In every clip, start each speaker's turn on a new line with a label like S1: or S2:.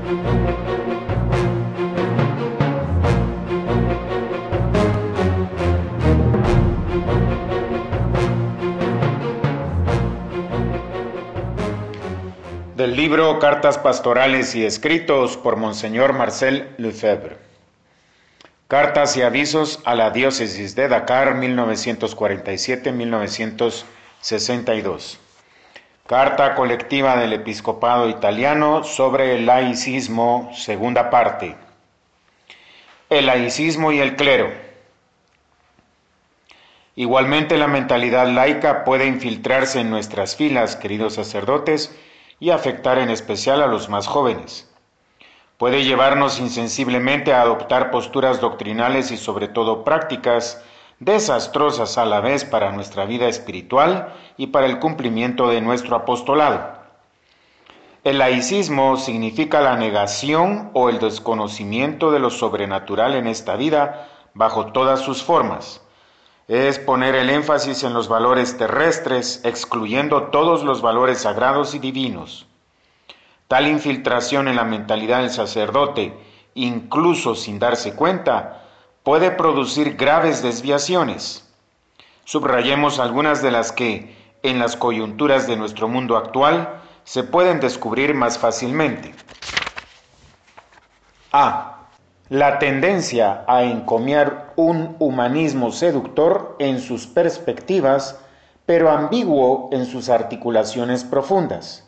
S1: Del libro Cartas Pastorales y Escritos por Monseñor Marcel Lefebvre. Cartas y avisos a la Diócesis de Dakar, 1947-1962. Carta colectiva del Episcopado Italiano sobre el laicismo, segunda parte. El laicismo y el clero. Igualmente, la mentalidad laica puede infiltrarse en nuestras filas, queridos sacerdotes, y afectar en especial a los más jóvenes. Puede llevarnos insensiblemente a adoptar posturas doctrinales y sobre todo prácticas desastrosas a la vez para nuestra vida espiritual y para el cumplimiento de nuestro apostolado. El laicismo significa la negación o el desconocimiento de lo sobrenatural en esta vida bajo todas sus formas. Es poner el énfasis en los valores terrestres, excluyendo todos los valores sagrados y divinos. Tal infiltración en la mentalidad del sacerdote, incluso sin darse cuenta, puede producir graves desviaciones. Subrayemos algunas de las que, en las coyunturas de nuestro mundo actual, se pueden descubrir más fácilmente. A. La tendencia a encomiar un humanismo seductor en sus perspectivas, pero ambiguo en sus articulaciones profundas.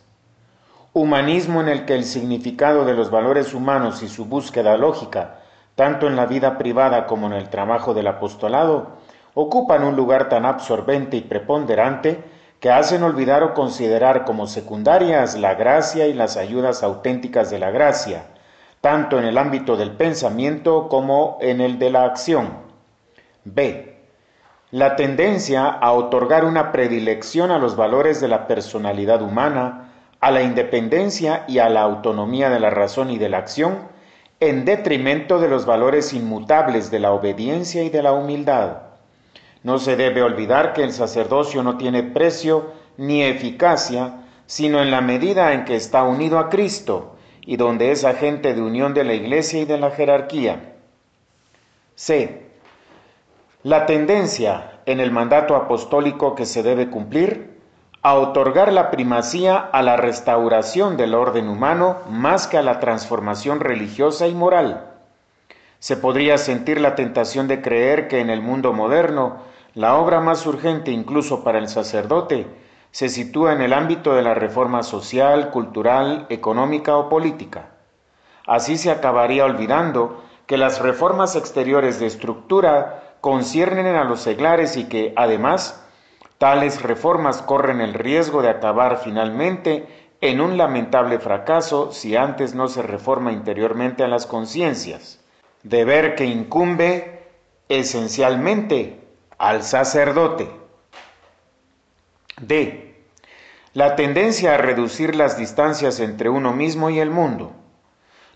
S1: Humanismo en el que el significado de los valores humanos y su búsqueda lógica, tanto en la vida privada como en el trabajo del apostolado, ocupan un lugar tan absorbente y preponderante que hacen olvidar o considerar como secundarias la gracia y las ayudas auténticas de la gracia, tanto en el ámbito del pensamiento como en el de la acción. B. La tendencia a otorgar una predilección a los valores de la personalidad humana, a la independencia y a la autonomía de la razón y de la acción, en detrimento de los valores inmutables de la obediencia y de la humildad. No se debe olvidar que el sacerdocio no tiene precio ni eficacia, sino en la medida en que está unido a Cristo, y donde es agente de unión de la Iglesia y de la jerarquía. C. La tendencia en el mandato apostólico que se debe cumplir a otorgar la primacía a la restauración del orden humano más que a la transformación religiosa y moral. Se podría sentir la tentación de creer que en el mundo moderno la obra más urgente incluso para el sacerdote se sitúa en el ámbito de la reforma social, cultural, económica o política. Así se acabaría olvidando que las reformas exteriores de estructura conciernen a los seglares y que, además, tales reformas corren el riesgo de acabar finalmente en un lamentable fracaso si antes no se reforma interiormente a las conciencias, deber que incumbe esencialmente al sacerdote. D. La tendencia a reducir las distancias entre uno mismo y el mundo.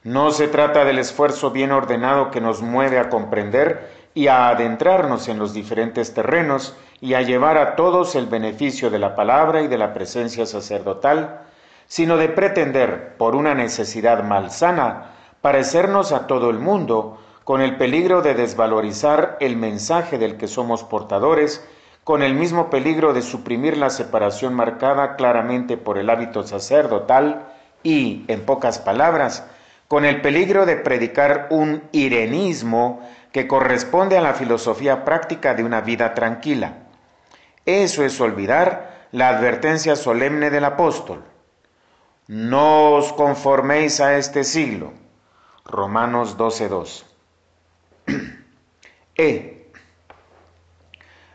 S1: No se trata del esfuerzo bien ordenado que nos mueve a comprender y a adentrarnos en los diferentes terrenos y a llevar a todos el beneficio de la palabra y de la presencia sacerdotal, sino de pretender, por una necesidad malsana, parecernos a todo el mundo, con el peligro de desvalorizar el mensaje del que somos portadores, con el mismo peligro de suprimir la separación marcada claramente por el hábito sacerdotal y, en pocas palabras, con el peligro de predicar un irenismo que corresponde a la filosofía práctica de una vida tranquila. Eso es olvidar la advertencia solemne del apóstol. No os conforméis a este siglo. Romanos 12:2.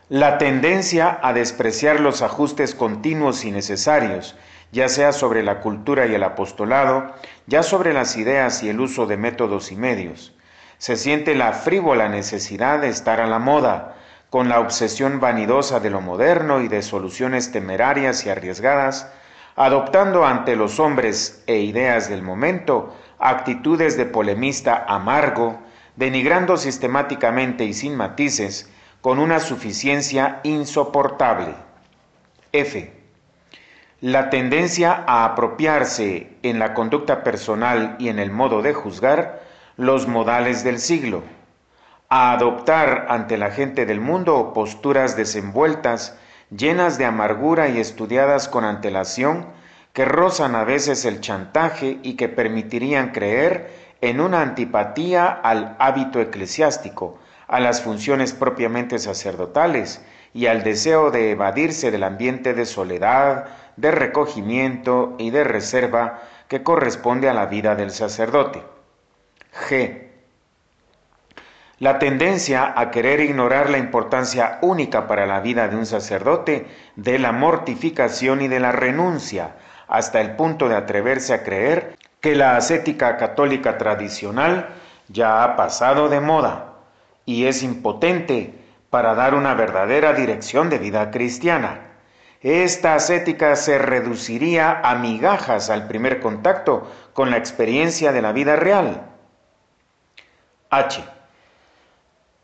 S1: La tendencia a despreciar los ajustes continuos y necesarios, ya sea sobre la cultura y el apostolado, ya sobre las ideas y el uso de métodos y medios. Se siente la frívola necesidad de estar a la moda, con la obsesión vanidosa de lo moderno y de soluciones temerarias y arriesgadas, adoptando ante los hombres e ideas del momento actitudes de polemista amargo, denigrando sistemáticamente y sin matices, con una suficiencia insoportable. F. La tendencia a apropiarse en la conducta personal y en el modo de juzgar los modales del siglo, a adoptar ante la gente del mundo posturas desenvueltas, llenas de amargura y estudiadas con antelación, que rozan a veces el chantaje y que permitirían creer en una antipatía al hábito eclesiástico, a las funciones propiamente sacerdotales y al deseo de evadirse del ambiente de soledad, de recogimiento y de reserva que corresponde a la vida del sacerdote. G. La tendencia a querer ignorar la importancia única para la vida de un sacerdote de la mortificación y de la renuncia, hasta el punto de atreverse a creer que la ascética católica tradicional ya ha pasado de moda y es impotente para dar una verdadera dirección de vida cristiana. Esta ascética se reduciría a migajas al primer contacto con la experiencia de la vida real. H.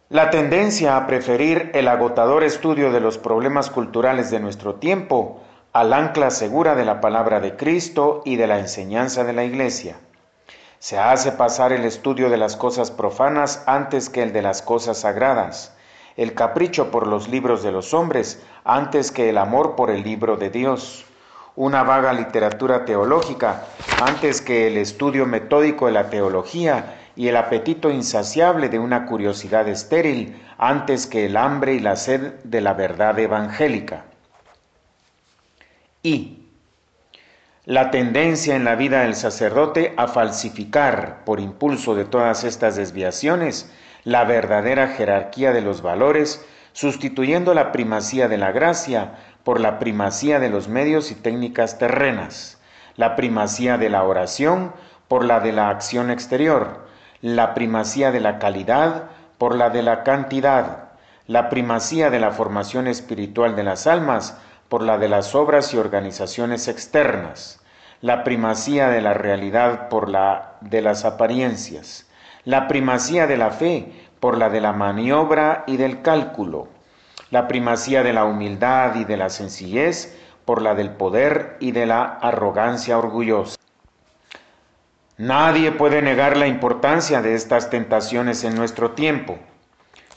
S1: La tendencia a preferir el agotador estudio de los problemas culturales de nuestro tiempo al ancla segura de la palabra de Cristo y de la enseñanza de la Iglesia. Se hace pasar el estudio de las cosas profanas antes que el de las cosas sagradas, el capricho por los libros de los hombres antes que el amor por el libro de Dios, una vaga literatura teológica antes que el estudio metódico de la teología y el apetito insaciable de una curiosidad estéril antes que el hambre y la sed de la verdad evangélica. Y la tendencia en la vida del sacerdote a falsificar, por impulso de todas estas desviaciones, la verdadera jerarquía de los valores, sustituyendo la primacía de la gracia por la primacía de los medios y técnicas terrenas, la primacía de la oración por la de la acción exterior, la primacía de la calidad por la de la cantidad, la primacía de la formación espiritual de las almas por la de las obras y organizaciones externas, la primacía de la realidad por la de las apariencias, la primacía de la fe por la de la maniobra y del cálculo, la primacía de la humildad y de la sencillez por la del poder y de la arrogancia orgullosa. Nadie puede negar la importancia de estas tentaciones en nuestro tiempo.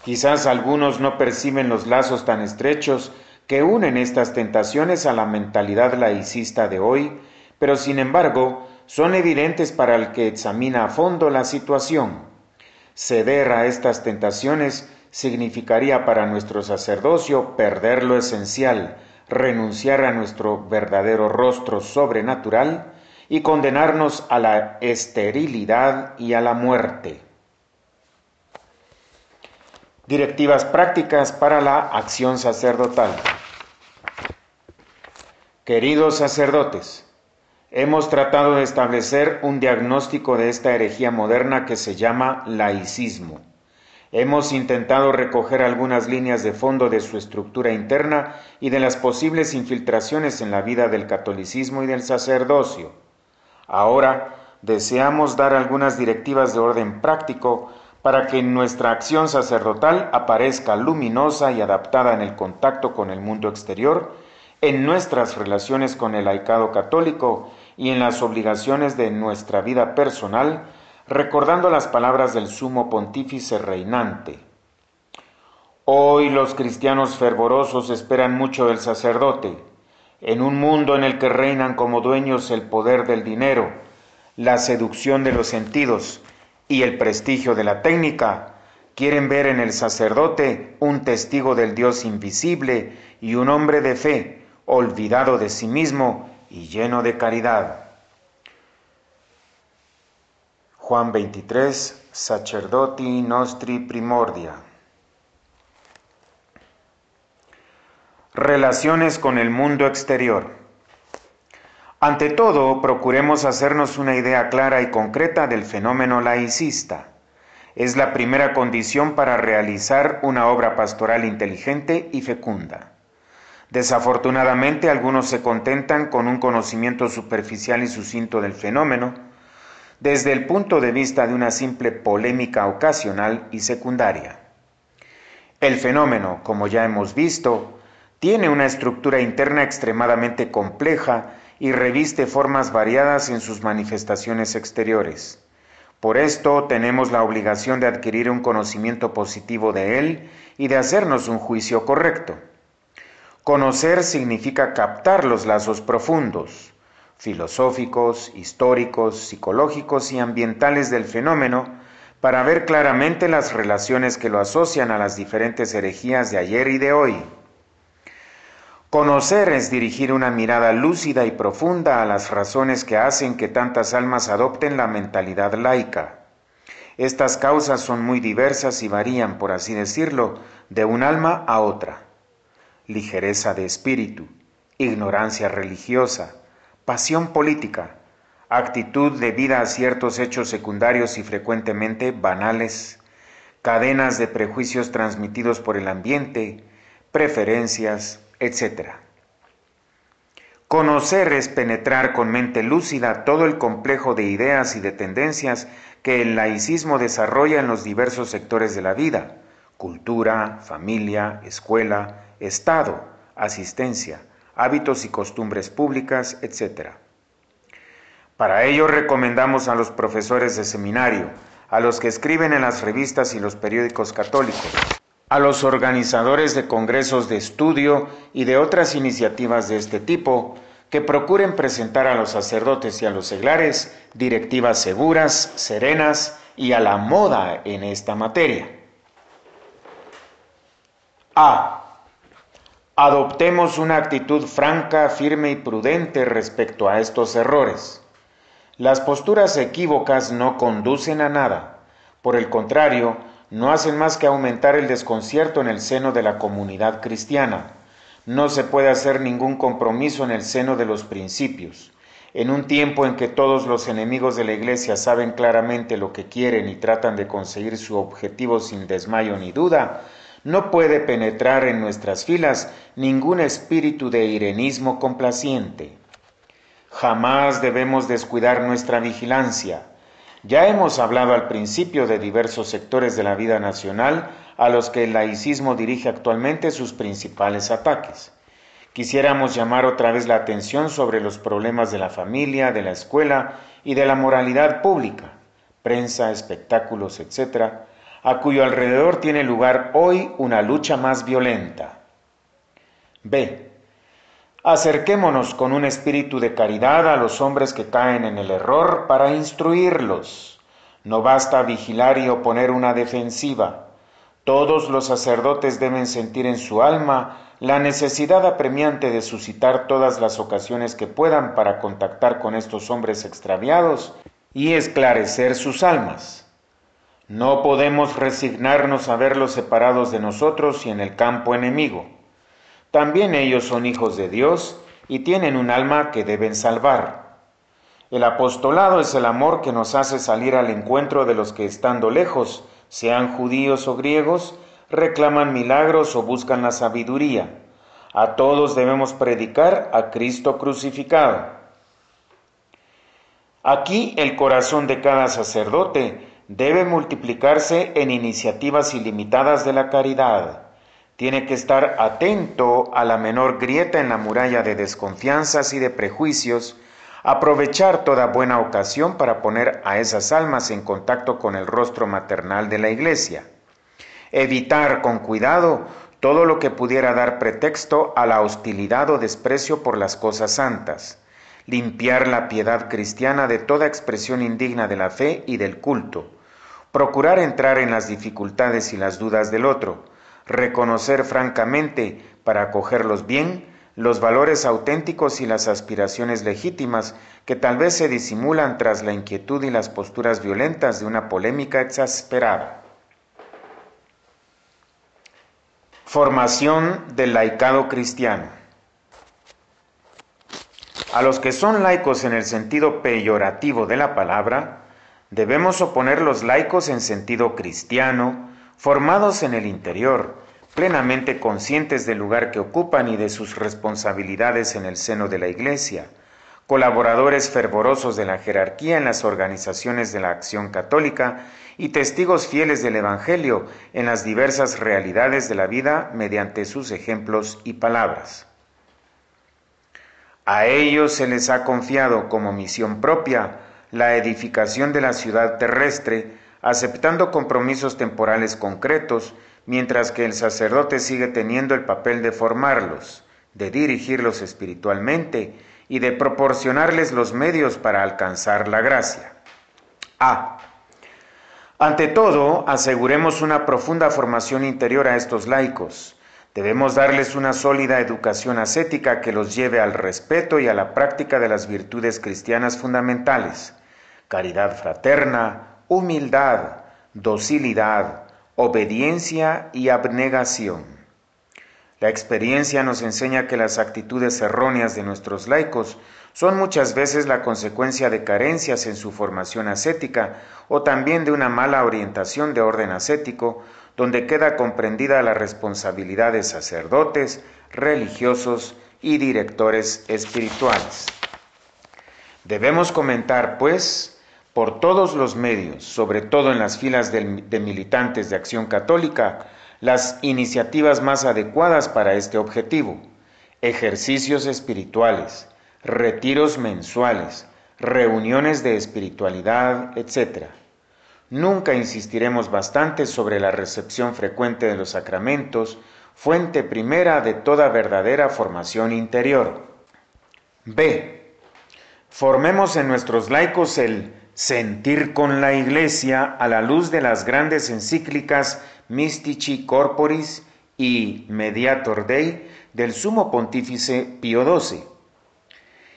S1: Quizás algunos no perciben los lazos tan estrechos que unen estas tentaciones a la mentalidad laicista de hoy, pero sin embargo son evidentes para el que examina a fondo la situación. Ceder a estas tentaciones significaría para nuestro sacerdocio perder lo esencial, renunciar a nuestro verdadero rostro sobrenatural y condenarnos a la esterilidad y a la muerte. Directivas prácticas para la acción sacerdotal. Queridos sacerdotes, hemos tratado de establecer un diagnóstico de esta herejía moderna que se llama laicismo. Hemos intentado recoger algunas líneas de fondo de su estructura interna y de las posibles infiltraciones en la vida del catolicismo y del sacerdocio. Ahora deseamos dar algunas directivas de orden práctico para que nuestra acción sacerdotal aparezca luminosa y adaptada en el contacto con el mundo exterior, en nuestras relaciones con el laicado católico y en las obligaciones de nuestra vida personal, recordando las palabras del sumo pontífice reinante. Hoy los cristianos fervorosos esperan mucho del sacerdote, en un mundo en el que reinan como dueños el poder del dinero, la seducción de los sentidos y el prestigio de la técnica. Quieren ver en el sacerdote un testigo del Dios invisible y un hombre de fe, olvidado de sí mismo y lleno de caridad. Juan 23, Sacerdoti nostri primordia. Relaciones con el mundo exterior. Ante todo, procuremos hacernos una idea clara y concreta del fenómeno laicista. Es la primera condición para realizar una obra pastoral inteligente y fecunda. Desafortunadamente, algunos se contentan con un conocimiento superficial y sucinto del fenómeno, desde el punto de vista de una simple polémica ocasional y secundaria. El fenómeno, como ya hemos visto, Tiene una estructura interna extremadamente compleja y reviste formas variadas en sus manifestaciones exteriores. Por esto tenemos la obligación de adquirir un conocimiento positivo de él y de hacernos un juicio correcto. Conocer significa captar los lazos profundos, filosóficos, históricos, psicológicos y ambientales del fenómeno para ver claramente las relaciones que lo asocian a las diferentes herejías de ayer y de hoy. Conocer es dirigir una mirada lúcida y profunda a las razones que hacen que tantas almas adopten la mentalidad laica. Estas causas son muy diversas y varían, por así decirlo, de un alma a otra. Ligereza de espíritu, ignorancia religiosa, pasión política, actitud debida a ciertos hechos secundarios y frecuentemente banales, cadenas de prejuicios transmitidos por el ambiente, preferencias, etc. Conocer es penetrar con mente lúcida todo el complejo de ideas y de tendencias que el laicismo desarrolla en los diversos sectores de la vida: cultura, familia, escuela, Estado, asistencia, hábitos y costumbres públicas, etc. Para ello recomendamos a los profesores de seminario, a los que escriben en las revistas y los periódicos católicos, a los organizadores de congresos de estudio y de otras iniciativas de este tipo, que procuren presentar a los sacerdotes y a los seglares directivas seguras, serenas y a la moda en esta materia. A. Adoptemos una actitud franca, firme y prudente respecto a estos errores. Las posturas equívocas no conducen a nada. Por el contrario, no hacen más que aumentar el desconcierto en el seno de la comunidad cristiana. No se puede hacer ningún compromiso en el seno de los principios. En un tiempo en que todos los enemigos de la Iglesia saben claramente lo que quieren y tratan de conseguir su objetivo sin desmayo ni duda, no puede penetrar en nuestras filas ningún espíritu de irenismo complaciente. Jamás debemos descuidar nuestra vigilancia. Ya hemos hablado al principio de diversos sectores de la vida nacional a los que el laicismo dirige actualmente sus principales ataques. Quisiéramos llamar otra vez la atención sobre los problemas de la familia, de la escuela y de la moralidad pública, prensa, espectáculos, etc., a cuyo alrededor tiene lugar hoy una lucha más violenta. B. Acerquémonos con un espíritu de caridad a los hombres que caen en el error para instruirlos. No basta vigilar y oponer una defensiva. Todos los sacerdotes deben sentir en su alma la necesidad apremiante de suscitar todas las ocasiones que puedan para contactar con estos hombres extraviados y esclarecer sus almas. No podemos resignarnos a verlos separados de nosotros y en el campo enemigo. También ellos son hijos de Dios y tienen un alma que deben salvar. El apostolado es el amor que nos hace salir al encuentro de los que, estando lejos, sean judíos o griegos, reclaman milagros o buscan la sabiduría. A todos debemos predicar a Cristo crucificado. Aquí el corazón de cada sacerdote debe multiplicarse en iniciativas ilimitadas de la caridad. Tiene que estar atento a la menor grieta en la muralla de desconfianzas y de prejuicios, aprovechar toda buena ocasión para poner a esas almas en contacto con el rostro maternal de la Iglesia. Evitar con cuidado todo lo que pudiera dar pretexto a la hostilidad o desprecio por las cosas santas. Limpiar la piedad cristiana de toda expresión indigna de la fe y del culto. Procurar entrar en las dificultades y las dudas del otro. Reconocer francamente, para acogerlos bien, los valores auténticos y las aspiraciones legítimas que tal vez se disimulan tras la inquietud y las posturas violentas de una polémica exasperada. Formación del laicado cristiano. A los que son laicos en el sentido peyorativo de la palabra, debemos oponer los laicos en sentido cristiano, formados en el interior, plenamente conscientes del lugar que ocupan y de sus responsabilidades en el seno de la Iglesia, colaboradores fervorosos de la jerarquía en las organizaciones de la acción católica y testigos fieles del Evangelio en las diversas realidades de la vida mediante sus ejemplos y palabras. A ellos se les ha confiado como misión propia la edificación de la ciudad terrestre, aceptando compromisos temporales concretos, mientras que el sacerdote sigue teniendo el papel de formarlos, de dirigirlos espiritualmente y de proporcionarles los medios para alcanzar la gracia. A. Ante todo, aseguremos una profunda formación interior a estos laicos. Debemos darles una sólida educación ascética que los lleve al respeto y a la práctica de las virtudes cristianas fundamentales: caridad fraterna, humildad, docilidad, obediencia y abnegación. La experiencia nos enseña que las actitudes erróneas de nuestros laicos son muchas veces la consecuencia de carencias en su formación ascética o también de una mala orientación de orden ascético, donde queda comprendida la responsabilidad de sacerdotes, religiosos y directores espirituales. Debemos comentar, pues, por todos los medios, sobre todo en las filas de militantes de Acción Católica, las iniciativas más adecuadas para este objetivo: ejercicios espirituales, retiros mensuales, reuniones de espiritualidad, etc. Nunca insistiremos bastante sobre la recepción frecuente de los sacramentos, fuente primera de toda verdadera formación interior. B. Formemos en nuestros laicos el sentir con la Iglesia a la luz de las grandes encíclicas Mystici Corporis y Mediator Dei del Sumo Pontífice Pío XII.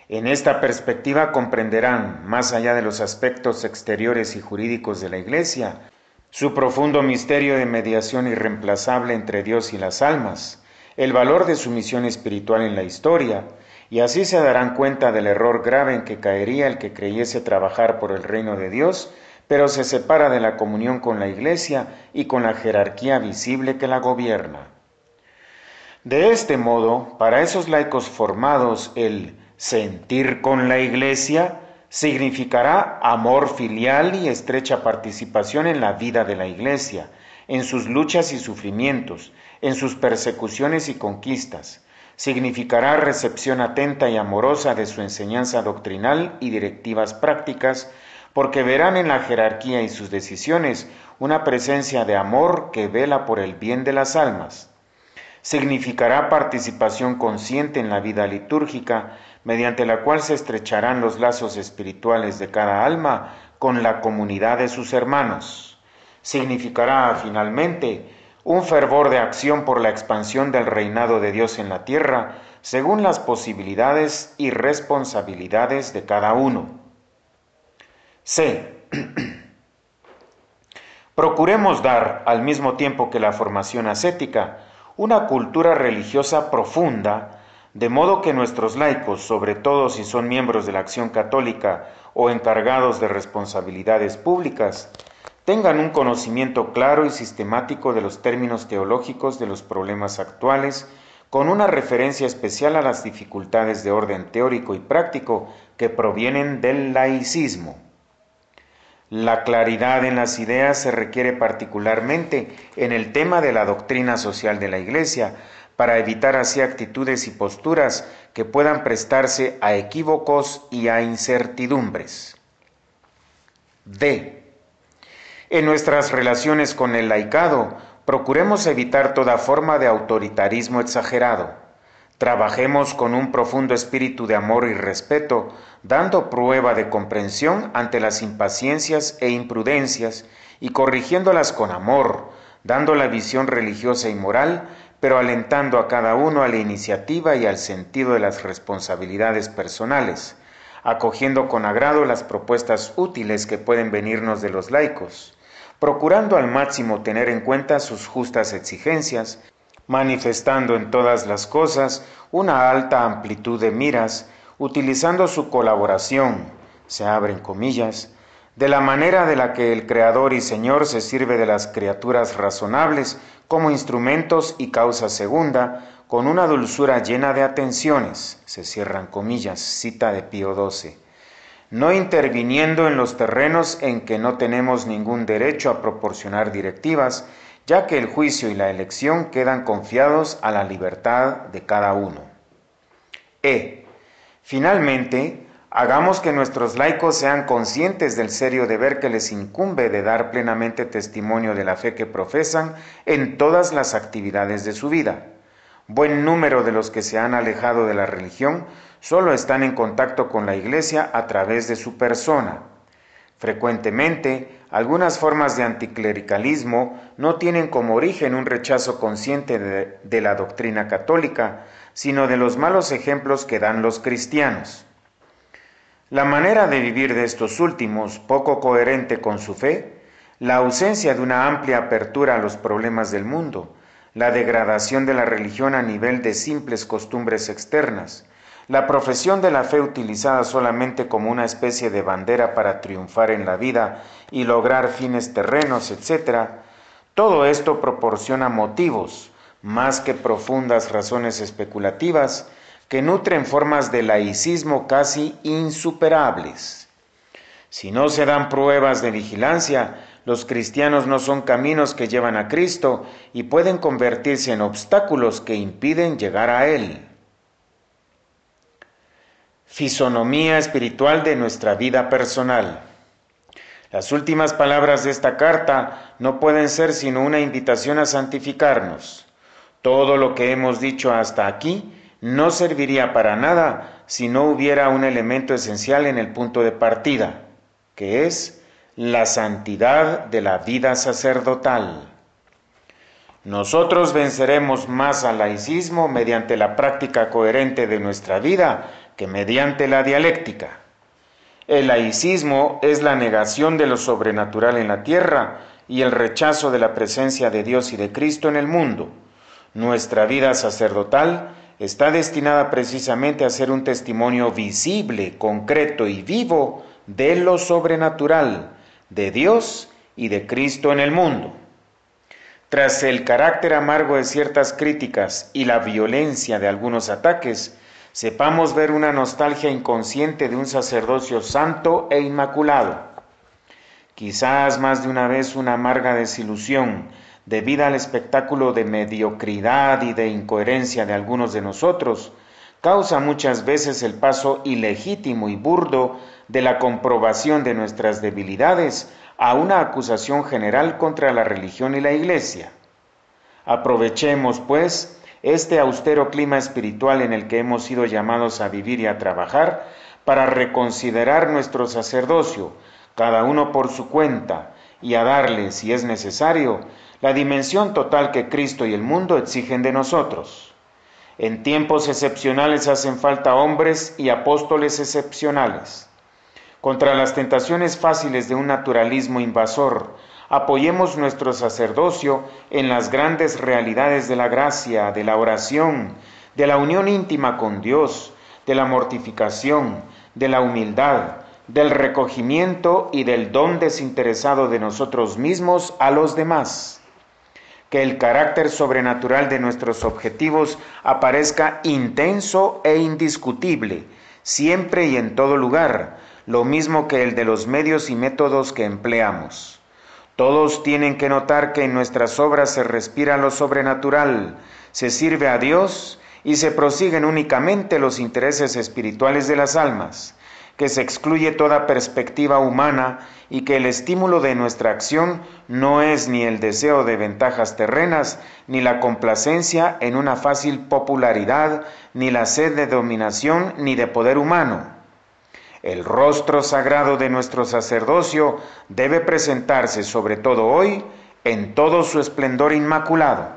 S1: En esta perspectiva comprenderán, más allá de los aspectos exteriores y jurídicos de la Iglesia, su profundo misterio de mediación irreemplazable entre Dios y las almas, el valor de su misión espiritual en la historia, y así se darán cuenta del error grave en que caería el que creyese trabajar por el reino de Dios, pero se separa de la comunión con la Iglesia y con la jerarquía visible que la gobierna. De este modo, para esos laicos formados, el sentir con la Iglesia significará amor filial y estrecha participación en la vida de la Iglesia, en sus luchas y sufrimientos, en sus persecuciones y conquistas. Significará recepción atenta y amorosa de su enseñanza doctrinal y directivas prácticas, porque verán en la jerarquía y sus decisiones una presencia de amor que vela por el bien de las almas. Significará participación consciente en la vida litúrgica, mediante la cual se estrecharán los lazos espirituales de cada alma con la comunidad de sus hermanos. Significará, finalmente, un fervor de acción por la expansión del reinado de Dios en la tierra, según las posibilidades y responsabilidades de cada uno. C. Procuremos dar, al mismo tiempo que la formación ascética, una cultura religiosa profunda, de modo que nuestros laicos, sobre todo si son miembros de la Acción Católica o encargados de responsabilidades públicas, tengan un conocimiento claro y sistemático de los términos teológicos de los problemas actuales, con una referencia especial a las dificultades de orden teórico y práctico que provienen del laicismo. La claridad en las ideas se requiere particularmente en el tema de la doctrina social de la Iglesia, para evitar así actitudes y posturas que puedan prestarse a equívocos y a incertidumbres. D. En nuestras relaciones con el laicado, procuremos evitar toda forma de autoritarismo exagerado. Trabajemos con un profundo espíritu de amor y respeto, dando prueba de comprensión ante las impaciencias e imprudencias y corrigiéndolas con amor, dando la visión religiosa y moral, pero alentando a cada uno a la iniciativa y al sentido de las responsabilidades personales, acogiendo con agrado las propuestas útiles que pueden venirnos de los laicos, procurando al máximo tener en cuenta sus justas exigencias, manifestando en todas las cosas una alta amplitud de miras, utilizando su colaboración, se abren comillas, de la manera de la que el Creador y Señor se sirve de las criaturas razonables como instrumentos y causa segunda, con una dulzura llena de atenciones, se cierran comillas, cita de Pío XII, no interviniendo en los terrenos en que no tenemos ningún derecho a proporcionar directivas, ya que el juicio y la elección quedan confiados a la libertad de cada uno. Finalmente, hagamos que nuestros laicos sean conscientes del serio deber que les incumbe de dar plenamente testimonio de la fe que profesan en todas las actividades de su vida. Buen número de los que se han alejado de la religión solo están en contacto con la Iglesia a través de su persona. Frecuentemente, algunas formas de anticlericalismo no tienen como origen un rechazo consciente de la doctrina católica, sino de los malos ejemplos que dan los cristianos. La manera de vivir de estos últimos, poco coherente con su fe, la ausencia de una amplia apertura a los problemas del mundo, la degradación de la religión a nivel de simples costumbres externas, la profesión de la fe utilizada solamente como una especie de bandera para triunfar en la vida y lograr fines terrenos, etc., todo esto proporciona motivos, más que profundas razones especulativas, que nutren formas de laicismo casi insuperables. Si no se dan pruebas de vigilancia, los cristianos no son caminos que llevan a Cristo y pueden convertirse en obstáculos que impiden llegar a Él. Fisonomía espiritual de nuestra vida personal. Las últimas palabras de esta carta no pueden ser sino una invitación a santificarnos. Todo lo que hemos dicho hasta aquí no serviría para nada si no hubiera un elemento esencial en el punto de partida, que es la santidad de la vida sacerdotal. Nosotros venceremos más al laicismo mediante la práctica coherente de nuestra vida que mediante la dialéctica. El laicismo es la negación de lo sobrenatural en la tierra y el rechazo de la presencia de Dios y de Cristo en el mundo. Nuestra vida sacerdotal está destinada precisamente a ser un testimonio visible, concreto y vivo de lo sobrenatural, de Dios y de Cristo en el mundo. Tras el carácter amargo de ciertas críticas y la violencia de algunos ataques, sepamos ver una nostalgia inconsciente de un sacerdocio santo e inmaculado. Quizás más de una vez una amarga desilusión debida al espectáculo de mediocridad y de incoherencia de algunos de nosotros, causa muchas veces el paso ilegítimo y burdo de la comprobación de nuestras debilidades a una acusación general contra la religión y la Iglesia. Aprovechemos, pues, este austero clima espiritual en el que hemos sido llamados a vivir y a trabajar para reconsiderar nuestro sacerdocio, cada uno por su cuenta, y a darle, si es necesario, la dimensión total que Cristo y el mundo exigen de nosotros. En tiempos excepcionales hacen falta hombres y apóstoles excepcionales. Contra las tentaciones fáciles de un naturalismo invasor, apoyemos nuestro sacerdocio en las grandes realidades de la gracia, de la oración, de la unión íntima con Dios, de la mortificación, de la humildad, del recogimiento y del don desinteresado de nosotros mismos a los demás. Que el carácter sobrenatural de nuestros objetivos aparezca intenso e indiscutible, siempre y en todo lugar, lo mismo que el de los medios y métodos que empleamos. Todos tienen que notar que en nuestras obras se respira lo sobrenatural, se sirve a Dios y se prosiguen únicamente los intereses espirituales de las almas, que se excluye toda perspectiva humana y que el estímulo de nuestra acción no es ni el deseo de ventajas terrenas, ni la complacencia en una fácil popularidad, ni la sed de dominación, ni de poder humano. El rostro sagrado de nuestro sacerdocio debe presentarse, sobre todo hoy, en todo su esplendor inmaculado.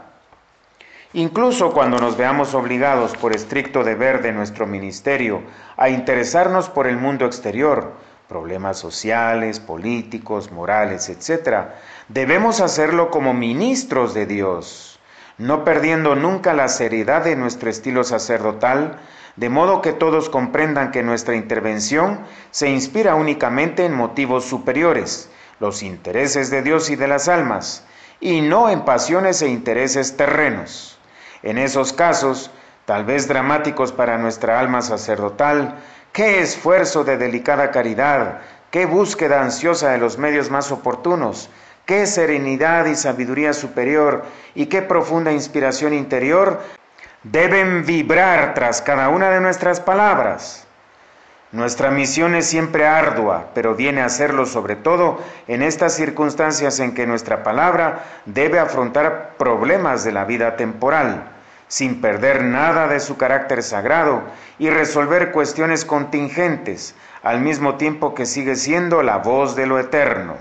S1: Incluso cuando nos veamos obligados por estricto deber de nuestro ministerio a interesarnos por el mundo exterior, problemas sociales, políticos, morales, etc., debemos hacerlo como ministros de Dios, no perdiendo nunca la seriedad de nuestro estilo sacerdotal, de modo que todos comprendan que nuestra intervención se inspira únicamente en motivos superiores, los intereses de Dios y de las almas, y no en pasiones e intereses terrenos. En esos casos, tal vez dramáticos para nuestra alma sacerdotal, qué esfuerzo de delicada caridad, qué búsqueda ansiosa de los medios más oportunos, qué serenidad y sabiduría superior y qué profunda inspiración interior deben vibrar tras cada una de nuestras palabras. Nuestra misión es siempre ardua, pero viene a serlo sobre todo en estas circunstancias en que nuestra palabra debe afrontar problemas de la vida temporal, sin perder nada de su carácter sagrado y resolver cuestiones contingentes, al mismo tiempo que sigue siendo la voz de lo eterno.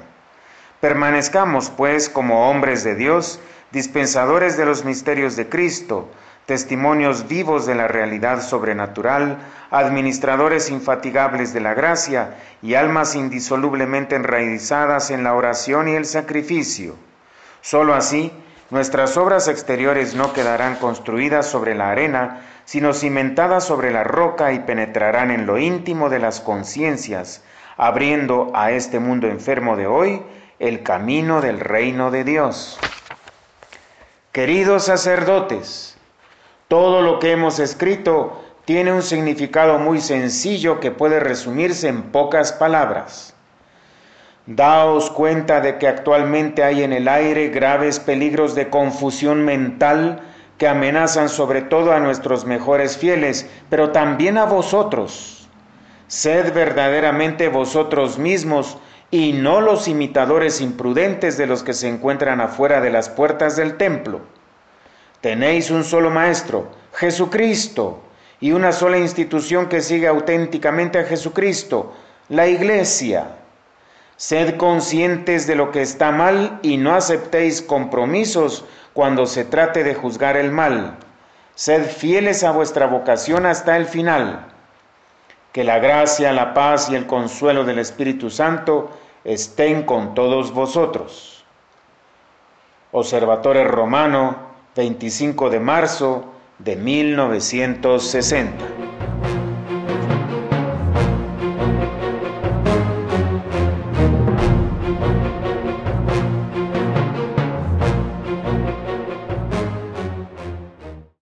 S1: Permanezcamos, pues, como hombres de Dios, dispensadores de los misterios de Cristo, testimonios vivos de la realidad sobrenatural, administradores infatigables de la gracia y almas indisolublemente enraizadas en la oración y el sacrificio. Solo así, nuestras obras exteriores no quedarán construidas sobre la arena, sino cimentadas sobre la roca y penetrarán en lo íntimo de las conciencias, abriendo a este mundo enfermo de hoy el camino del reino de Dios. Queridos sacerdotes, todo lo que hemos escrito tiene un significado muy sencillo que puede resumirse en pocas palabras. Daos cuenta de que actualmente hay en el aire graves peligros de confusión mental que amenazan sobre todo a nuestros mejores fieles, pero también a vosotros. Sed verdaderamente vosotros mismos y no los imitadores imprudentes de los que se encuentran afuera de las puertas del templo. Tenéis un solo Maestro, Jesucristo, y una sola institución que sigue auténticamente a Jesucristo, la Iglesia. Sed conscientes de lo que está mal y no aceptéis compromisos cuando se trate de juzgar el mal. Sed fieles a vuestra vocación hasta el final. Que la gracia, la paz y el consuelo del Espíritu Santo estén con todos vosotros. Observatore Romano, 25 de marzo de 1960.